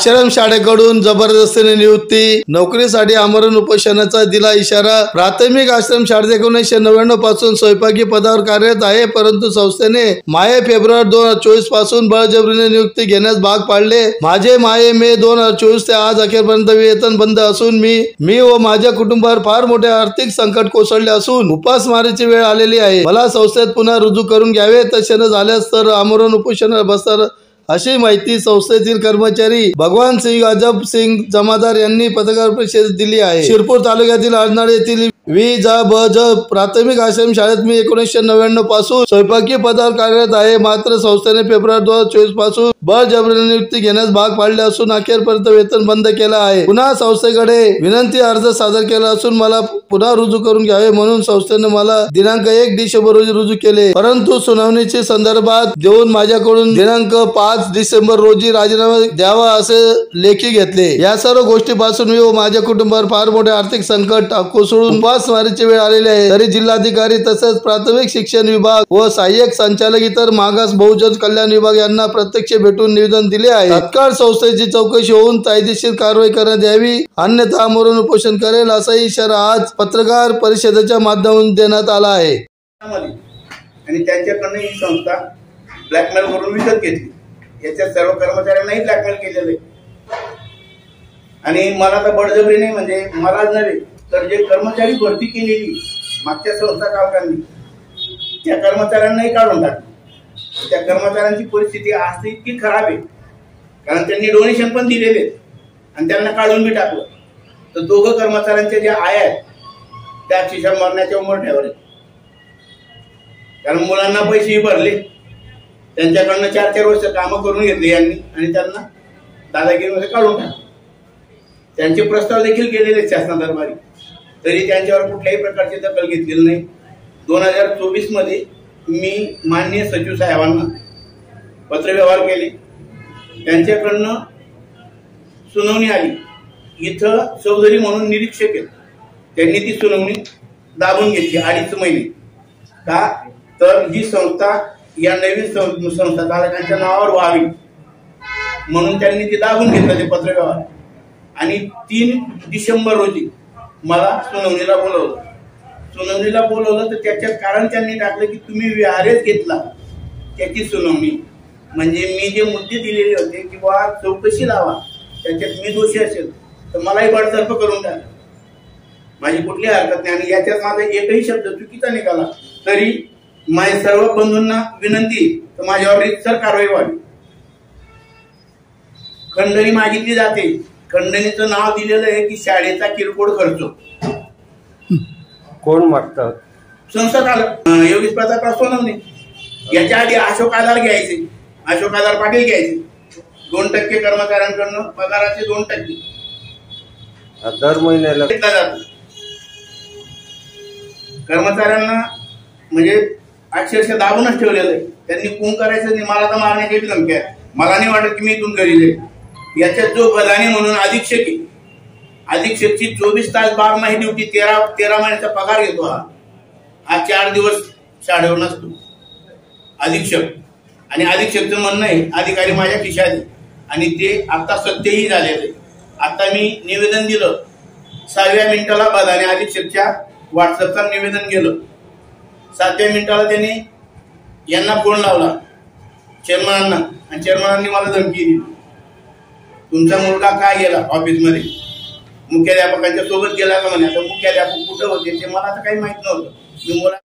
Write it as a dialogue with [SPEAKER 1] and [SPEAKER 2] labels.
[SPEAKER 1] आश्रम शाळेकडून जबरदस्तीने नियुक्ती, नोकरीसाठी आमरण उपोषणाचा दिला इशारा। प्राथमिक आश्रम शाळेत 1999 पासून स्वयंपाकी पदावर कार्यरत आहे, परंतु संस्थेने माये फेब्रुवारी 2024 पासून बळजबरीने नियुक्ती घेण्यास भाग पाडले। माझे माये मे 2024 ते आज अखेरपर्यंत वेतन बंद असून मी व माझ्या कुटुंबावर फार मोठे आर्थिक संकट कोसळले असून उपासमारीची वेळ आलेली आहे। मला संस्थेत पुन्हा रुजू करून घ्यावे, तसे न झाल्यास तर आमरण उपोषणाला बसणार अशी माहिती संस्थेतील कर्मचारी भगवान सिंग अजब सिंग जमादार यांनी पत्रकार परिषदेत दिली आहे। शिरपूर तालुक्यातील अर्नाळ येथील ज प्राथमिक आश्रम शाळेत मी 1999 पासून स्वयंपाकी पदावर कार्यरत आहे, मात्र संस्थेने फेब्रुवारी 2024 पासून बळजबरीने नियुक्ती घेण्यास भाग पाडले असून अखेरपर्यंत वेतन बंद केलं आहे। पुन्हा संस्थेकडे विनंती अर्ज सादर केला असून मला पुन्हा रुजू करून घ्यावे म्हणून संस्थेने मला दिनांक 1 डिसेंबर रोजी रुजू केले, परंतु सुनावणीची संदर्भात देऊन माझ्याकडून दिनांक 5 डिसेंबर रोजी राजीनामा द्यावा असे लेखी घेतले। या सर्व गोष्टीपासून मी व माझ्या कुटुंबावर फार मोठे आर्थिक संकट कोसळून उपासमारीची वेळ आलेली आहे। तरी जिल्हाधिकारी तसेच प्राथमिक शिक्षण विभाग व सहाय्यक संचालक इतर मागास बहुजन कल्याण विभाग यांना प्रत्यक्ष भेटून निवेदन दिले आहे। तात्काळ संस्थेची चौकशी होऊन कायदेशीर कारवाई करण्यात यावी, अन्यथा आमरण उपोषण करेल असा इशारा आज पत्रकार परिषदेच्या माध्यमातून देण्यात आला आहे।
[SPEAKER 2] आणि त्यांच्याकडून ही संस्था ब्लॅकमेल करून विकत घेतली। याच्या सर्व कर्मचाऱ्यांनाही ब्लॅकमेल केलेले आणि मला तर बळजबरी नाही, म्हणजे मलाच नव्हे तर जे कर्मचारी भरती केलेली मागच्या संस्था चालकांनी त्या कर्मचाऱ्यांनाही काढून टाकलं। त्या कर्मचाऱ्यांची परिस्थिती आज इतकी खराब आहे, कारण त्यांनी डोनेशन पण दिलेले आणि त्यांना काढून बी टाकलं। तर दोघं कर्मचाऱ्यांचे जे आय आहेत त्या अक्षरशः मरण्याच्या उंबरठ्यावर आहेत, कारण मुलांना पैसेही भरले, त्यांच्याकडनं 4-4 वर्ष कामं करून घेतली यांनी आणि त्यांना दादागिरीमध्ये काढून टाकलं। त्यांचे प्रस्ताव देखील केलेले शासना दरबारी, तरी त्यांच्यावर कुठल्याही प्रकारची दखल घेतलेली नाही। 2024 मध्ये मी माननीय सचिव साहेबांना पत्रव्यवहार केले, त्यांच्याकडनं सुनावणी आली। इथं चौधरी म्हणून निरीक्षक आहेत, त्यांनी ती सुनावणी दाबून घेतली 2.5 महिने। का तर ही संस्था या नवीन संस्था चालकांच्या नावावर व्हावी म्हणून त्यांनी ती दाबून घेतलं ते पत्रव्यवहार। आणि 3 डिसेंबर रोजी मला सुनावणीला बोलवलं तर त्याच्यात कारण त्यांनी टाकलं की तुम्ही विहारेच घेतला त्याची सुनावणी, म्हणजे मी जे मुद्दे दिलेले होते की बा चौकशी लावा, त्याच्यात मी दोषी असेल तर मलाही बडतर्फ करून टाकलं। माझी कुठली हरकत नाही आणि याच्यात माझा एकही शब्द चुकीचा निघाला तरी माझ्या सर्व बंधूंना विनंती तर माझ्यावर रीतसर कारवाई व्हावी। खंडणी मागितली जाते, खंडणीचं नाव दिलेलं आहे की शाळेचा किरकोळ खर्च।
[SPEAKER 3] कोण मागतात?
[SPEAKER 2] संस्था चालक योगेश प्रतापराव सोनवणे। याच्या आधी अशोक आधार घ्यायचे, अशोक आधार पाटील घ्यायचे 2% कर्मचाऱ्यांकडून पगाराचे 2%
[SPEAKER 3] दर महिन्याला
[SPEAKER 2] घेतला जातो। कर्मचाऱ्यांना म्हणजे अक्षरशः दाबूनच ठेवलेलं आहे। त्यांनी खून करायचं नाही, मला तर मारण्याची धमकी आहे। मला नाही वाटत की मी इथून घरी जाईल। याच्यात जो बलानी म्हणून अधीक्षक आहे, अधीक्षकची 24 तास 12 महिने ड्युटी, 13 महिन्याचा पगार घेतो हा 4 दिवस शाळेवर नसतो अधीक्षक। आणि अधीक्षकचं म्हणणं आहे अधिकारी माझ्या खिशात आहे आणि ते आता सत्यही झालेलं आहे। आता मी निवेदन दिलं 6व्या मिनिटाला बलानी अधीक्षकच्या व्हॉट्सअपचं निवेदन गेलं, 7व्या मिनिटाला त्यांनी यांना फोन लावला चेअरमनांना आणि चेअरमनांनी मला धमकी दिली, तुमचा मुलगा काय गेला ऑफिसमध्ये, मुख्याध्यापकांच्या सोबत गेला का म्हणे। आता मुख्याध्यापक कुठं होते ते मला आता काही माहित नव्हतं। मी मुला